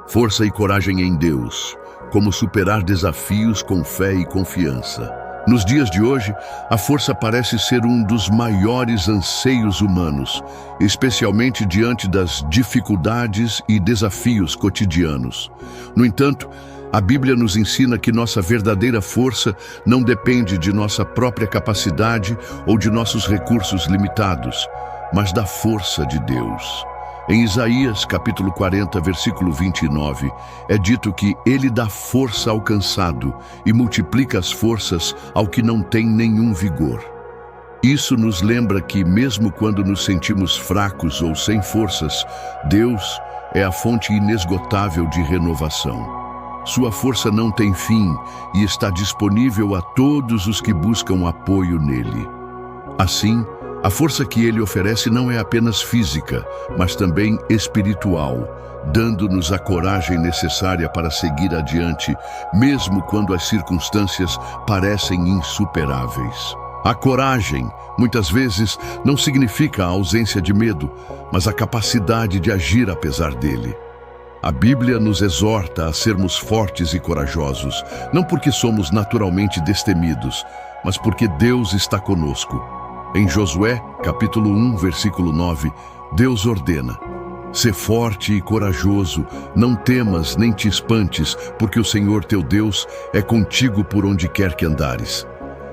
Força e coragem em Deus, como superar desafios com fé e confiança. Nos dias de hoje, a força parece ser um dos maiores anseios humanos, especialmente diante das dificuldades e desafios cotidianos. No entanto, a Bíblia nos ensina que nossa verdadeira força não depende de nossa própria capacidade ou de nossos recursos limitados, mas da força de Deus. Em Isaías, capítulo 40, versículo 29, é dito que Ele dá força ao cansado e multiplica as forças ao que não tem nenhum vigor. Isso nos lembra que, mesmo quando nos sentimos fracos ou sem forças, Deus é a fonte inesgotável de renovação. Sua força não tem fim e está disponível a todos os que buscam apoio nele. Assim, a força que ele oferece não é apenas física, mas também espiritual, dando-nos a coragem necessária para seguir adiante, mesmo quando as circunstâncias parecem insuperáveis. A coragem, muitas vezes, não significa a ausência de medo, mas a capacidade de agir apesar dele. A Bíblia nos exorta a sermos fortes e corajosos, não porque somos naturalmente destemidos, mas porque Deus está conosco. Em Josué, capítulo 1, versículo 9, Deus ordena: "Sê forte e corajoso, não temas nem te espantes, porque o Senhor teu Deus é contigo por onde quer que andares."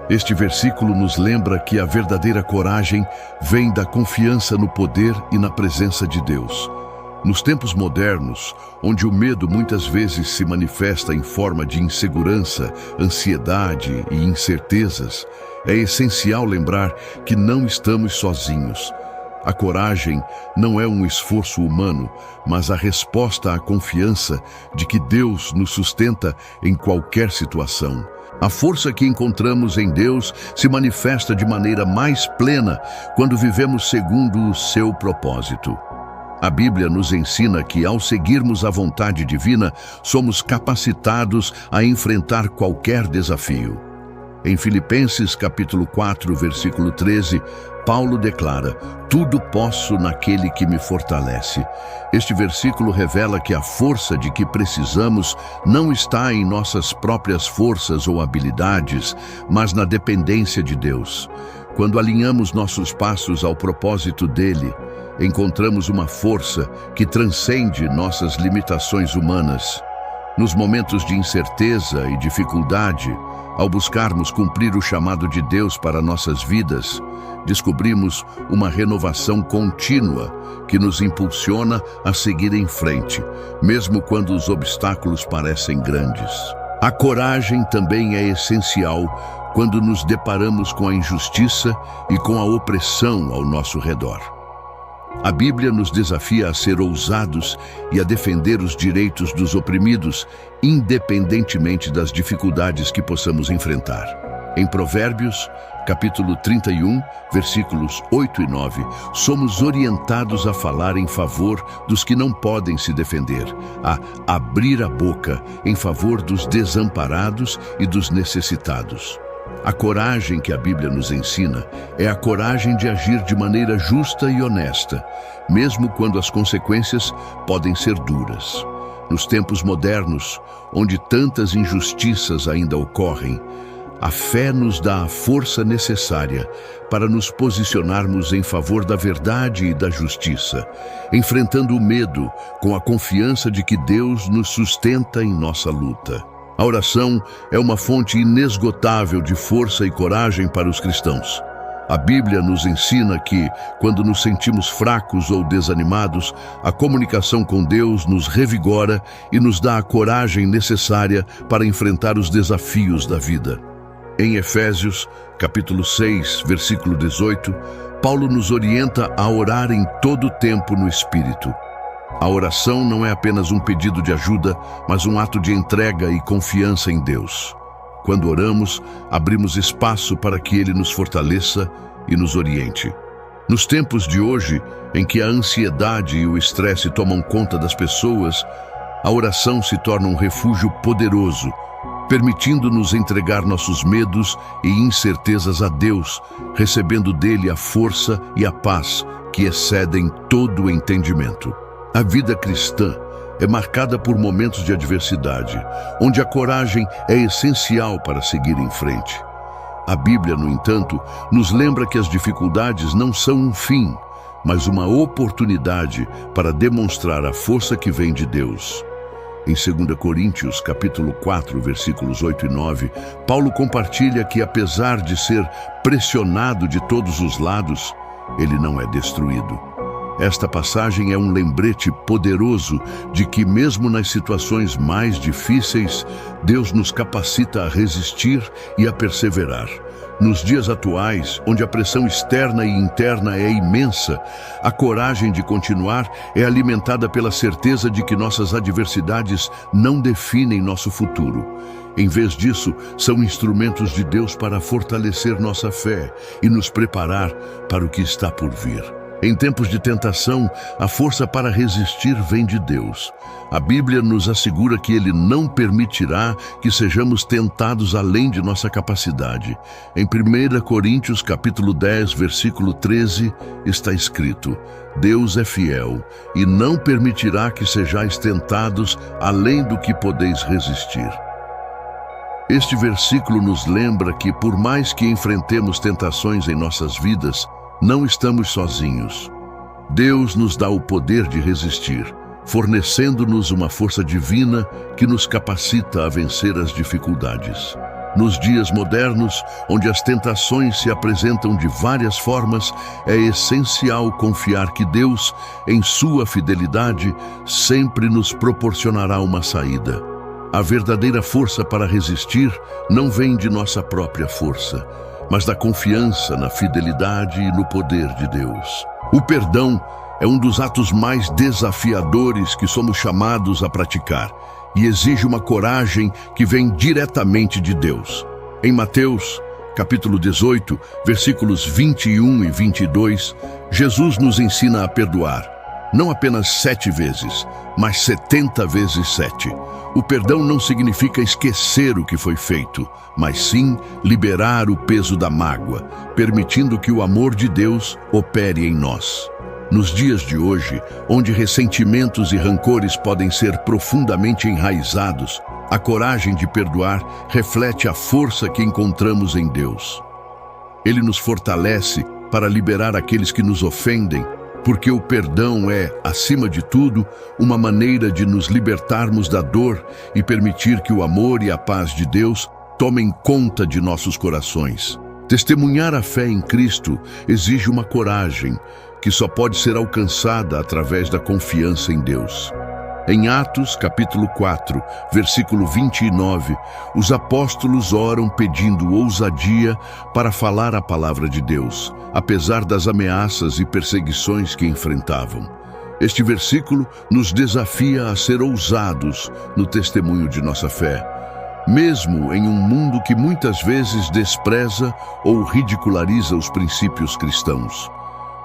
Este versículo nos lembra que a verdadeira coragem vem da confiança no poder e na presença de Deus. Nos tempos modernos, onde o medo muitas vezes se manifesta em forma de insegurança, ansiedade e incertezas, é essencial lembrar que não estamos sozinhos. A coragem não é um esforço humano, mas a resposta à confiança de que Deus nos sustenta em qualquer situação. A força que encontramos em Deus se manifesta de maneira mais plena quando vivemos segundo o seu propósito. A Bíblia nos ensina que, ao seguirmos a vontade divina, somos capacitados a enfrentar qualquer desafio. Em Filipenses capítulo 4, versículo 13, Paulo declara: "Tudo posso naquele que me fortalece." Este versículo revela que a força de que precisamos não está em nossas próprias forças ou habilidades, mas na dependência de Deus. Quando alinhamos nossos passos ao propósito dele, encontramos uma força que transcende nossas limitações humanas. Nos momentos de incerteza e dificuldade, ao buscarmos cumprir o chamado de Deus para nossas vidas, descobrimos uma renovação contínua que nos impulsiona a seguir em frente, mesmo quando os obstáculos parecem grandes. A coragem também é essencial quando nos deparamos com a injustiça e com a opressão ao nosso redor. A Bíblia nos desafia a ser ousados e a defender os direitos dos oprimidos, independentemente das dificuldades que possamos enfrentar. Em Provérbios, capítulo 31, versículos 8 e 9, somos orientados a falar em favor dos que não podem se defender, a abrir a boca em favor dos desamparados e dos necessitados. A coragem que a Bíblia nos ensina é a coragem de agir de maneira justa e honesta, mesmo quando as consequências podem ser duras. Nos tempos modernos, onde tantas injustiças ainda ocorrem, a fé nos dá a força necessária para nos posicionarmos em favor da verdade e da justiça, enfrentando o medo com a confiança de que Deus nos sustenta em nossa luta. A oração é uma fonte inesgotável de força e coragem para os cristãos. A Bíblia nos ensina que, quando nos sentimos fracos ou desanimados, a comunicação com Deus nos revigora e nos dá a coragem necessária para enfrentar os desafios da vida. Em Efésios, capítulo 6, versículo 18, Paulo nos orienta a orar em todo o tempo no Espírito. A oração não é apenas um pedido de ajuda, mas um ato de entrega e confiança em Deus. Quando oramos, abrimos espaço para que Ele nos fortaleça e nos oriente. Nos tempos de hoje, em que a ansiedade e o estresse tomam conta das pessoas, a oração se torna um refúgio poderoso, permitindo-nos entregar nossos medos e incertezas a Deus, recebendo dele a força e a paz que excedem todo o entendimento. A vida cristã é marcada por momentos de adversidade, onde a coragem é essencial para seguir em frente. A Bíblia, no entanto, nos lembra que as dificuldades não são um fim, mas uma oportunidade para demonstrar a força que vem de Deus. Em 2 Coríntios, capítulo 4, versículos 8 e 9, Paulo compartilha que, apesar de ser pressionado de todos os lados, ele não é destruído. Esta passagem é um lembrete poderoso de que, mesmo nas situações mais difíceis, Deus nos capacita a resistir e a perseverar. Nos dias atuais, onde a pressão externa e interna é imensa, a coragem de continuar é alimentada pela certeza de que nossas adversidades não definem nosso futuro. Em vez disso, são instrumentos de Deus para fortalecer nossa fé e nos preparar para o que está por vir. Em tempos de tentação, a força para resistir vem de Deus. A Bíblia nos assegura que Ele não permitirá que sejamos tentados além de nossa capacidade. Em 1 Coríntios, capítulo 10, versículo 13, está escrito: Deus é fiel e não permitirá que sejais tentados além do que podeis resistir. Este versículo nos lembra que, por mais que enfrentemos tentações em nossas vidas, não estamos sozinhos. Deus nos dá o poder de resistir, fornecendo-nos uma força divina que nos capacita a vencer as dificuldades. Nos dias modernos, onde as tentações se apresentam de várias formas, é essencial confiar que Deus, em sua fidelidade, sempre nos proporcionará uma saída. A verdadeira força para resistir não vem de nossa própria força, mas da confiança na fidelidade e no poder de Deus. O perdão é um dos atos mais desafiadores que somos chamados a praticar e exige uma coragem que vem diretamente de Deus. Em Mateus, capítulo 18, versículos 21 e 22, Jesus nos ensina a perdoar, não apenas 7 vezes, mas 70 vezes 7. O perdão não significa esquecer o que foi feito, mas sim liberar o peso da mágoa, permitindo que o amor de Deus opere em nós. Nos dias de hoje, onde ressentimentos e rancores podem ser profundamente enraizados, a coragem de perdoar reflete a força que encontramos em Deus. Ele nos fortalece para liberar aqueles que nos ofendem, porque o perdão é, acima de tudo, uma maneira de nos libertarmos da dor e permitir que o amor e a paz de Deus tomem conta de nossos corações. Testemunhar a fé em Cristo exige uma coragem que só pode ser alcançada através da confiança em Deus. Em Atos, capítulo 4, versículo 29, os apóstolos oram pedindo ousadia para falar a palavra de Deus, apesar das ameaças e perseguições que enfrentavam. Este versículo nos desafia a ser ousados no testemunho de nossa fé, mesmo em um mundo que muitas vezes despreza ou ridiculariza os princípios cristãos.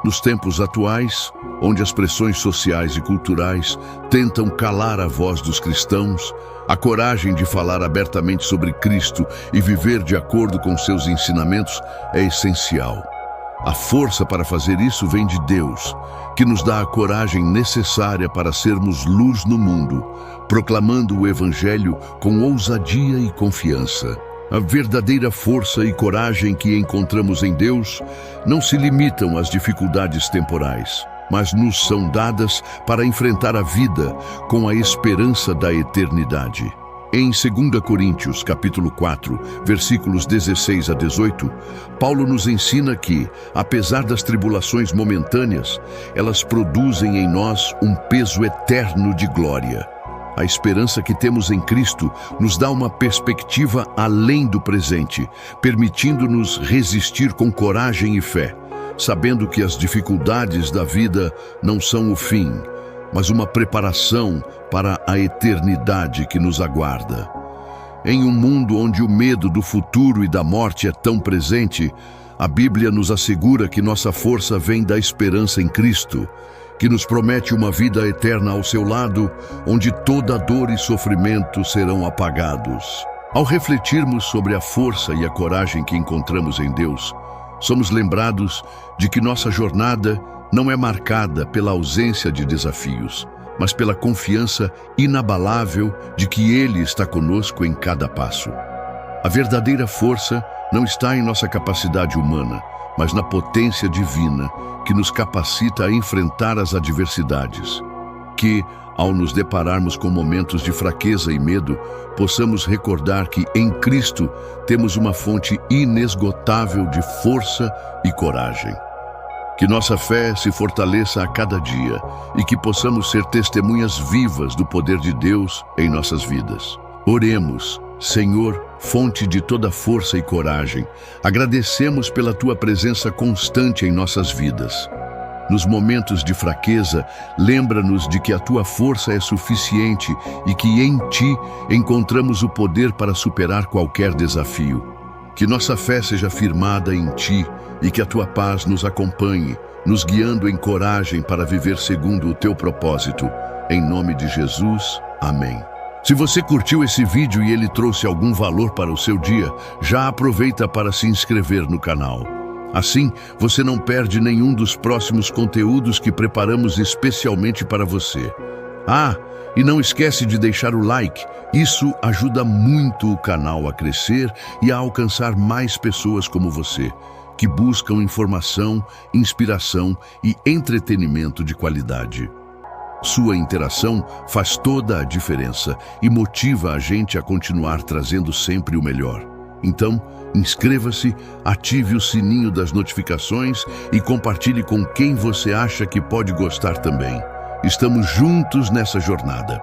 Nos tempos atuais, onde as pressões sociais e culturais tentam calar a voz dos cristãos, a coragem de falar abertamente sobre Cristo e viver de acordo com seus ensinamentos é essencial. A força para fazer isso vem de Deus, que nos dá a coragem necessária para sermos luz no mundo, proclamando o Evangelho com ousadia e confiança. A verdadeira força e coragem que encontramos em Deus não se limitam às dificuldades temporais, mas nos são dadas para enfrentar a vida com a esperança da eternidade. Em 2 Coríntios, capítulo 4, versículos 16 a 18, Paulo nos ensina que, apesar das tribulações momentâneas, elas produzem em nós um peso eterno de glória. A esperança que temos em Cristo nos dá uma perspectiva além do presente, permitindo-nos resistir com coragem e fé, sabendo que as dificuldades da vida não são o fim, mas uma preparação para a eternidade que nos aguarda. Em um mundo onde o medo do futuro e da morte é tão presente, a Bíblia nos assegura que nossa força vem da esperança em Cristo, que nos promete uma vida eterna ao seu lado, onde toda dor e sofrimento serão apagados. Ao refletirmos sobre a força e a coragem que encontramos em Deus, somos lembrados de que nossa jornada não é marcada pela ausência de desafios, mas pela confiança inabalável de que Ele está conosco em cada passo. A verdadeira força não está em nossa capacidade humana, mas na potência divina que nos capacita a enfrentar as adversidades. Que, ao nos depararmos com momentos de fraqueza e medo, possamos recordar que em Cristo temos uma fonte inesgotável de força e coragem. Que nossa fé se fortaleça a cada dia e que possamos ser testemunhas vivas do poder de Deus em nossas vidas. Oremos. Senhor, fonte de toda força e coragem, agradecemos pela Tua presença constante em nossas vidas. Nos momentos de fraqueza, lembra-nos de que a Tua força é suficiente e que em Ti encontramos o poder para superar qualquer desafio. Que nossa fé seja firmada em Ti e que a Tua paz nos acompanhe, nos guiando em coragem para viver segundo o Teu propósito. Em nome de Jesus, amém. Se você curtiu esse vídeo e ele trouxe algum valor para o seu dia, já aproveita para se inscrever no canal. Assim, você não perde nenhum dos próximos conteúdos que preparamos especialmente para você. E não esquece de deixar o like. Isso ajuda muito o canal a crescer e a alcançar mais pessoas como você, que buscam informação, inspiração e entretenimento de qualidade. Sua interação faz toda a diferença e motiva a gente a continuar trazendo sempre o melhor. Então, inscreva-se, ative o sininho das notificações e compartilhe com quem você acha que pode gostar também. Estamos juntos nessa jornada.